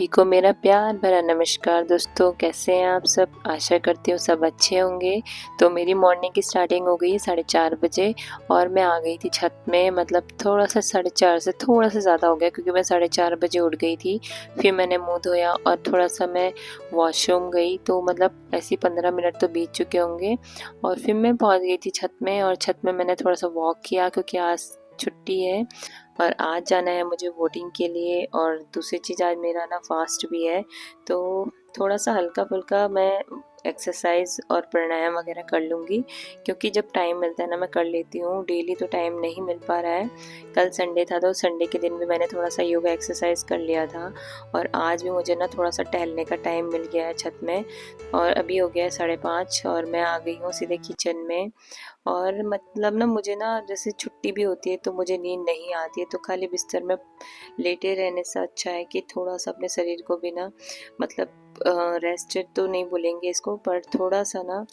सभी को मेरा प्यार भरा नमस्कार दोस्तों, कैसे हैं आप सब। आशा करती हूँ सब अच्छे होंगे। तो मेरी मॉर्निंग की स्टार्टिंग हो गई 4:30 बजे और मैं आ गई थी छत में। मतलब थोड़ा सा 4:30 से थोड़ा सा ज़्यादा हो गया क्योंकि मैं 4:30 बजे उठ गई थी। फिर मैंने मुंह धोया और थोड़ा सा मैं वॉशरूम गई, तो मतलब ऐसे 15 मिनट तो बीत चुके होंगे। और फिर मैं पहुँच गई थी छत में, और छत में मैंने थोड़ा सा वॉक किया क्योंकि आज छुट्टी है और आज जाना है मुझे वोटिंग के लिए। और दूसरी चीज़, आज मेरा ना फास्ट भी है, तो थोड़ा सा हल्का फुल्का मैं एक्सरसाइज और प्राणायाम वगैरह कर लूँगी क्योंकि जब टाइम मिलता है ना मैं कर लेती हूँ। डेली तो टाइम नहीं मिल पा रहा है। कल संडे था तो संडे के दिन भी मैंने थोड़ा सा योगा एक्सरसाइज कर लिया था, और आज भी मुझे ना थोड़ा सा टहलने का टाइम मिल गया है छत में। और अभी हो गया है 5:30 और मैं आ गई हूँ सीधे किचन में। और मतलब ना मुझे ना जैसे छुट्टी भी होती है तो मुझे नींद नहीं आती है, तो खाली बिस्तर में लेटे रहने से अच्छा है कि थोड़ा सा अपने शरीर को भी ना, मतलब रेस्टेड तो नहीं बोलेंगे इसको, पर थोड़ा सा ना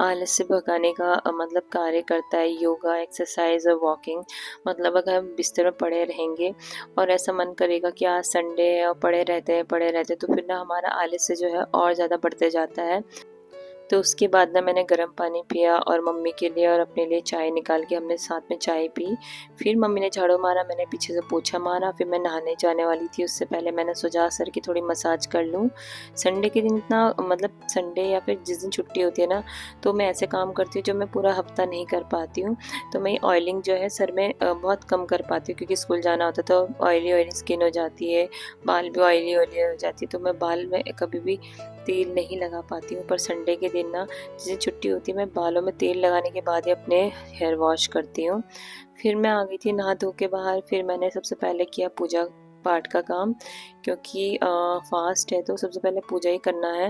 आलस से भगाने का मतलब कार्य करता है योगा एक्सरसाइज और वॉकिंग। मतलब अगर हम बिस्तर में पड़े रहेंगे और ऐसा मन करेगा कि आज संडे है और पड़े रहते तो फिर ना हमारा आलस से जो है और ज़्यादा बढ़ते जाता है। तो उसके बाद ना मैंने गर्म पानी पिया और मम्मी के लिए और अपने लिए चाय निकाल के हमने साथ में चाय पी। फिर मम्मी ने झाड़ू मारा, मैंने पीछे से पोछा मारा, फिर मैं नहाने जाने वाली थी। उससे पहले मैंने सोचा सर की थोड़ी मसाज कर लूँ। संडे के दिन इतना, मतलब संडे या फिर जिस दिन छुट्टी होती है ना, तो मैं ऐसे काम करती हूँ जो मैं पूरा हफ्ता नहीं कर पाती हूँ। तो मैं ऑयलिंग जो है सर में बहुत कम कर पाती हूँ क्योंकि स्कूल जाना होता है तो ऑयली ऑयली स्किन हो जाती है, बाल भी ऑयली ऑयली हो जाती है, तो मैं बाल में कभी भी तेल नहीं लगा पाती हूँ। पर संडे के दिन ना जिस दिन छुट्टी होती है मैं बालों में तेल लगाने के बाद ही अपने हेयर वॉश करती हूँ। फिर मैं आ गई थी नहा धो के बाहर। फिर मैंने सबसे पहले किया पूजा पाठ का काम क्योंकि फास्ट है तो सबसे पहले पूजा ही करना है।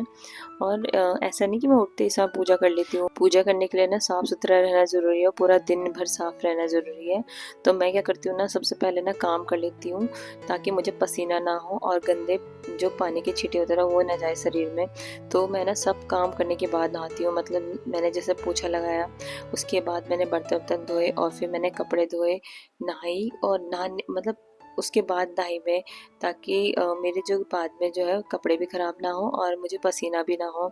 और ऐसा नहीं कि मैं उठते ही साथ पूजा कर लेती हूँ। पूजा करने के लिए ना साफ़ सुथरा रहना ज़रूरी है और पूरा दिन भर साफ़ रहना ज़रूरी है। तो मैं क्या करती हूँ ना, सबसे पहले ना काम कर लेती हूँ ताकि मुझे पसीना ना हो और गंदे जो पानी के छींटे होते हैं ना वो ना जाए शरीर में। तो मैं ना सब काम करने के बाद नहाती हूँ। मतलब मैंने जैसे पोछा लगाया, उसके बाद मैंने बर्तन वर्तन धोए और फिर मैंने कपड़े धोए, नहाई और नहाने मतलब उसके बाद नहाई मैं, ताकि मेरे जो बाद में जो है कपड़े भी ख़राब ना हो और मुझे पसीना भी ना हो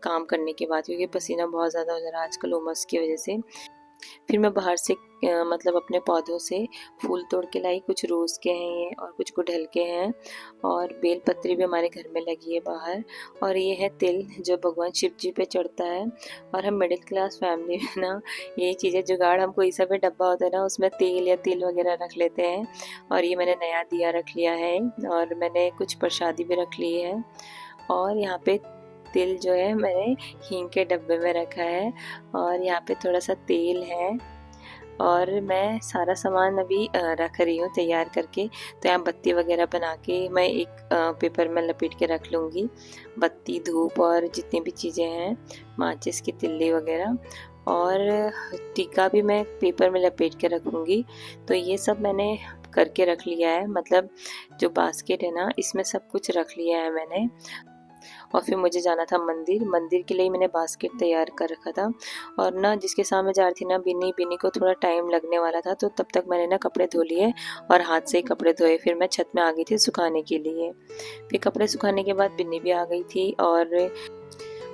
काम करने के बाद, क्योंकि पसीना बहुत ज़्यादा हो जा रहा है आजकल उमस की वजह से। फिर मैं बाहर से मतलब अपने पौधों से फूल तोड़ के लाई। कुछ रोज़ के हैं ये और कुछ गुड़हल के हैं, और बेल पत्री भी हमारे घर में लगी है बाहर। और ये है तिल जो भगवान शिव जी पे चढ़ता है। और हम मिडिल क्लास फैमिली में ना ये चीज़ें जुगाड़, हम कोई सा भी डब्बा होता है ना उसमें तेल या तिल वगैरह रख लेते हैं। और ये मैंने नया दिया रख लिया है और मैंने कुछ प्रसादी भी रख ली है। और यहाँ पे तिल जो है मैंने हींग के डब्बे में रखा है, और यहाँ पे थोड़ा सा तेल है। और मैं सारा सामान अभी रख रही हूँ तैयार करके। तो यहाँ बत्ती वगैरह बना के मैं एक पेपर में लपेट के रख लूँगी। बत्ती, धूप और जितनी भी चीज़ें हैं, माचिस की तिल्ली वगैरह, और टीका भी मैं पेपर में लपेट के रखूँगी। तो ये सब मैंने करके रख लिया है। मतलब जो बास्केट है ना इसमें सब कुछ रख लिया है मैंने। और फिर मुझे जाना था मंदिर। मंदिर के लिए मैंने बास्केट तैयार कर रखा था। और ना जिसके सामने जा रही थी ना बिन्नी, बिन्नी को थोड़ा टाइम लगने वाला था, तो तब तक मैंने ना कपड़े धो लिए और हाथ से ही कपड़े धोए। फिर मैं छत में आ गई थी सुखाने के लिए। फिर कपड़े सुखाने के बाद बिन्नी भी आ गई थी और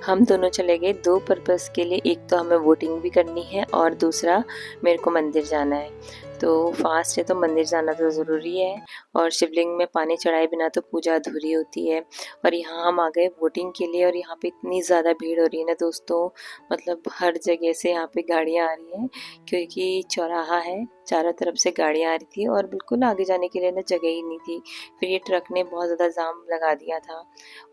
हम दोनों चले गए दो पर्पस के लिए। एक तो हमें वोटिंग भी करनी है और दूसरा मेरे को मंदिर जाना है। तो फास्ट है तो मंदिर जाना तो ज़रूरी है, और शिवलिंग में पानी चढ़ाए बिना तो पूजा अधूरी होती है। और यहाँ हम आ गए वोटिंग के लिए, और यहाँ पे इतनी ज़्यादा भीड़ हो रही है ना दोस्तों। मतलब हर जगह से यहाँ पे गाड़ियाँ आ रही हैं क्योंकि चौराहा है, चारों तरफ से गाड़ियाँ आ रही थी और बिल्कुल आगे जाने के लिए ना जगह ही नहीं थी। फिर ये ट्रक ने बहुत ज़्यादा जाम लगा दिया था।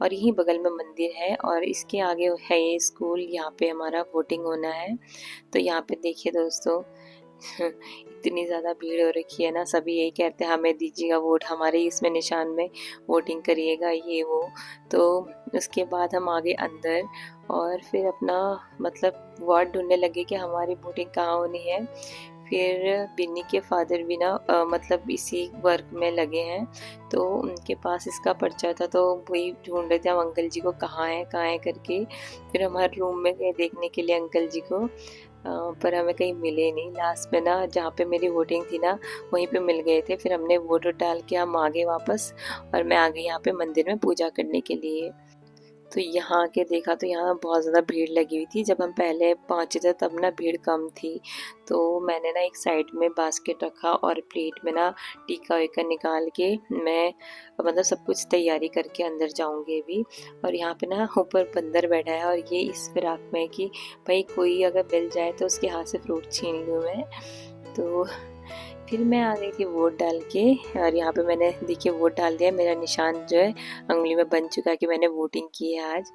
और यहीं बगल में मंदिर है और इसके आगे है ये स्कूल, यहाँ पे हमारा वोटिंग होना है। तो यहाँ पे देखिए दोस्तों इतनी ज़्यादा भीड़ हो रखी है ना, सभी यही कहते हैं हमें दीजिएगा वोट, हमारे इसमें निशान में वोटिंग करिएगा ये वो। तो उसके बाद हम आगे अंदर और फिर अपना मतलब वार्ड ढूंढने लगे कि हमारी वोटिंग कहाँ होनी है। फिर बिन्नी के फादर भी ना मतलब इसी वर्क में लगे हैं, तो उनके पास इसका पर्चा था, तो वही ढूंढ रहे थे हम अंकल जी को, कहाँ है करके। फिर हमारे रूम में गए देखने के लिए अंकल जी को, पर हमें कहीं मिले नहीं। लास्ट में ना जहाँ पे मेरी वोटिंग थी ना, वहीं पे मिल गए थे। फिर हमने वोट डाल के हम आ गए वापस, और मैं आ गई यहाँ पे मंदिर में पूजा करने के लिए। तो यहाँ आके देखा तो यहाँ बहुत ज़्यादा भीड़ लगी हुई थी। जब हम पहले पहुँचे थे तब ना भीड़ कम थी। तो मैंने ना एक साइड में बास्केट रखा और प्लेट में ना टीका वीका निकाल के मैं मतलब सब कुछ तैयारी करके अंदर जाऊँगी अभी। और यहाँ पे ना ऊपर बंदर बैठा है, और ये इस फिराक में कि भाई कोई अगर मिल जाए तो उसके हाथ से फ्रूट छीन लूँ मैं। तो फिर मैं आ गई थी वोट डाल के, और यहाँ पे मैंने देखिए वोट डाल दिया। मेरा निशान जो है उंगली में बन चुका है कि मैंने वोटिंग की है आज।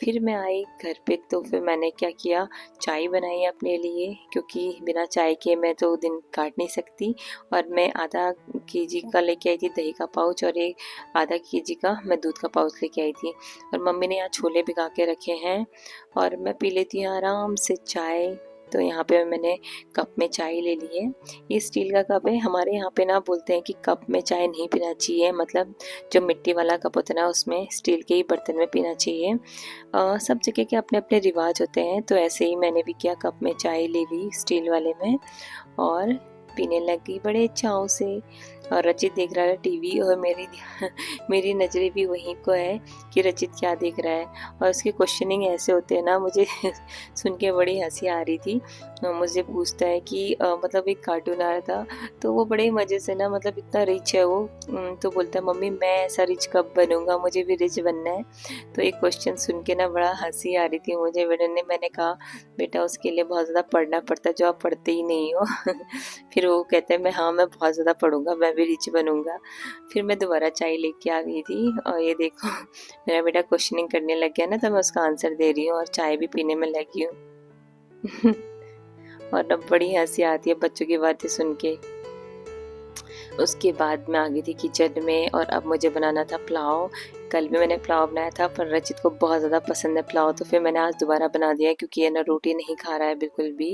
फिर मैं आई घर पे, तो फिर मैंने क्या किया, चाय बनाई अपने लिए, क्योंकि बिना चाय के मैं तो दिन काट नहीं सकती। और मैं आधा केजी का लेके आई थी दही का पाउच, और एक आधा केजी का मैं दूध का पाउच लेके आई थी। और मम्मी ने यहाँ छोले भिगा के रखे हैं, और मैं पी लेती हूँ आराम से चाय। तो यहाँ पे मैंने कप में चाय ले ली है। ये स्टील का कप है। हमारे यहाँ पे ना बोलते हैं कि कप में चाय नहीं पीना चाहिए, मतलब जो मिट्टी वाला कप होता है ना उसमें, स्टील के ही बर्तन में पीना चाहिए। सब जगह के अपने अपने रिवाज होते हैं, तो ऐसे ही मैंने भी किया, कप में चाय ले ली स्टील वाले में, और पीने लग गई बड़े चाव से। और रचित देख रहा है टीवी, और मेरी नज़रें भी वहीं को है कि रचित क्या देख रहा है। और उसके क्वेश्चनिंग ऐसे होते हैं ना, मुझे सुन के बड़ी हंसी आ रही थी। मुझे पूछता है कि मतलब एक कार्टून आ रहा था, तो वो बड़े मज़े से ना, मतलब इतना रिच है वो, तो बोलता है मम्मी मैं ऐसा रिच कब बनूंगा, मुझे भी रिच बनना है। तो एक क्वेश्चन सुन के ना बड़ा हंसी आ रही थी मुझे। मैंने कहा बेटा उसके लिए बहुत ज़्यादा पढ़ना पड़ता है, जो आप पढ़ते ही नहीं हो। फिर वो कहता है मैं बहुत ज़्यादा पढ़ूंगा, मैं भी रिच बनूंगा। फिर मैं दोबारा चाय लेके आ गई थी, और ये देखो मेरा बेटा क्वेश्चनिंग करने लग गया ना, तो मैं उसका आंसर दे रही हूँ और चाय भी पीने में लगी हूँ। और अब बड़ी हंसी आती है बच्चों की बातें सुन के। उसके बाद मैं आ गई थी किचन में, और अब मुझे बनाना था पुलाव। कल भी मैंने पुलाव बनाया था, पर रचित को बहुत ज़्यादा पसंद है पुलाव, तो फिर मैंने आज दोबारा बना दिया है, क्योंकि ये ना रोटी नहीं खा रहा है बिल्कुल भी।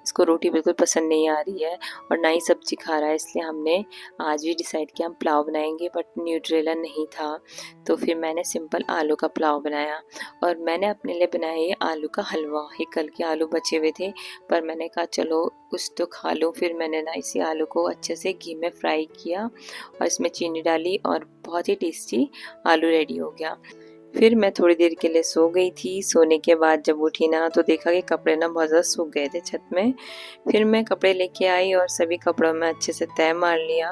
इसको रोटी बिल्कुल पसंद नहीं आ रही है, और ना ही सब्जी खा रहा है, इसलिए हमने आज भी डिसाइड किया हम पुलाव बनाएंगे। बट न्यूट्रेला नहीं था, तो फिर मैंने सिंपल आलू का पुलाव बनाया। और मैंने अपने लिए बनाया ये आलू का हलवा। ये कल के आलू बचे हुए थे, पर मैंने कहा चलो कुछ तो खा लूँ। फिर मैंने ना इसी आलू को अच्छे से घी में फ्राई किया, और इसमें चीनी डाली, और बहुत ही टेस्टी आलू रेडी हो गया। फिर मैं थोड़ी देर के लिए सो गई थी। सोने के बाद जब उठी ना, तो देखा कि कपड़े ना बहुत ज़्यादा सूख गए थे छत में। फिर मैं कपड़े लेके आई, और सभी कपड़ों में अच्छे से तह मार लिया,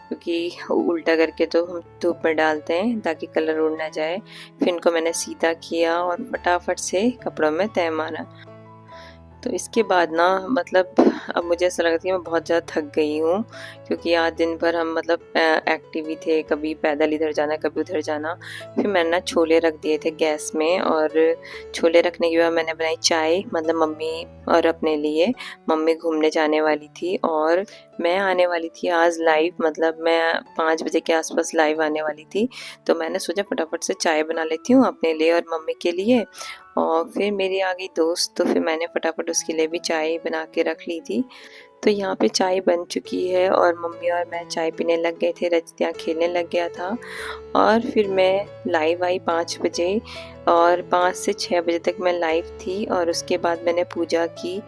क्योंकि उल्टा करके तो हम धूप में डालते हैं ताकि कलर उड़ ना जाए। फिर इनको मैंने सीधा किया, और फटाफट से कपड़ों में तह मारा। तो इसके बाद ना मतलब अब मुझे ऐसा लगा कि मैं बहुत ज़्यादा थक गई हूँ, क्योंकि आज दिन भर हम मतलब एक्टिव ही थे, कभी पैदल इधर जाना कभी उधर जाना। फिर मैंने ना छोले रख दिए थे गैस में, और छोले रखने के बाद मैंने बनाई चाय, मतलब मम्मी और अपने लिए। मम्मी घूमने जाने वाली थी, और मैं आने वाली थी आज लाइव, मतलब मैं 5 बजे के आसपास लाइव आने वाली थी। तो मैंने सोचा फटाफट से चाय बना लेती हूँ अपने लिए और मम्मी के लिए। और फिर मेरी आ गई दोस्त, तो फिर मैंने फटाफट उसके लिए भी चाय बना के रख ली थी। तो यहाँ पे चाय बन चुकी है, और मम्मी और मैं चाय पीने लग गए थे। रचित यहाँ खेलने लग गया था, और फिर मैं लाइव आई 5 बजे, और 5 से 6 बजे तक मैं लाइव थी। और उसके बाद मैंने पूजा की,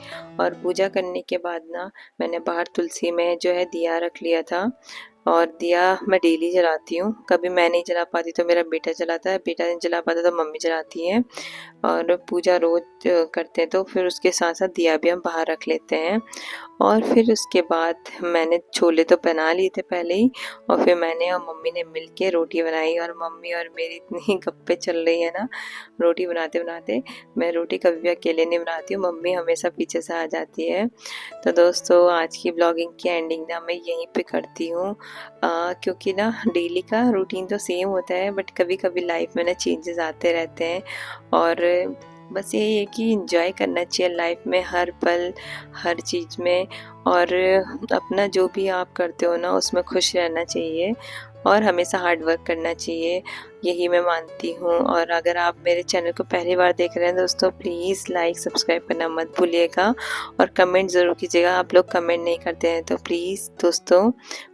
और पूजा करने के बाद ना मैंने बाहर तुलसी में जो है दिया रख लिया था। और दिया मैं डेली जलाती हूँ, कभी मैं नहीं जला पाती तो मेरा बेटा जलाता है, बेटा नहीं जला पाता तो मम्मी जलाती है। और पूजा रोज करते हैं, तो फिर उसके साथ साथ दिया भी हम बाहर रख लेते हैं। और फिर उसके बाद मैंने छोले तो बना लिए थे पहले ही, और फिर मैंने और मम्मी ने मिलके रोटी बनाई। और मम्मी और मेरी इतनी गप्पे चल रही है ना रोटी बनाते बनाते। मैं रोटी कभी भी अकेले नहीं बनाती हूँ, मम्मी हमेशा पीछे से आ जाती है। तो दोस्तों आज की ब्लॉगिंग की एंडिंग ना मैं यहीं पे करती हूँ, क्योंकि ना डेली का रूटीन तो सेम होता है, बट कभी कभी लाइफ में ना चेंजेस आते रहते हैं। और बस यही है कि एंजॉय करना चाहिए लाइफ में हर पल हर चीज़ में, और अपना जो भी आप करते हो ना उसमें खुश रहना चाहिए। और हमेशा हार्ड वर्क करना चाहिए, यही मैं मानती हूँ। और अगर आप मेरे चैनल को पहली बार देख रहे हैं दोस्तों, प्लीज़ लाइक सब्सक्राइब करना मत भूलिएगा और कमेंट ज़रूर कीजिएगा। आप लोग कमेंट नहीं करते हैं तो प्लीज़ दोस्तों,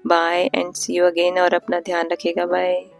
bye and see you again. और अपना ध्यान रखिएगा, बाय।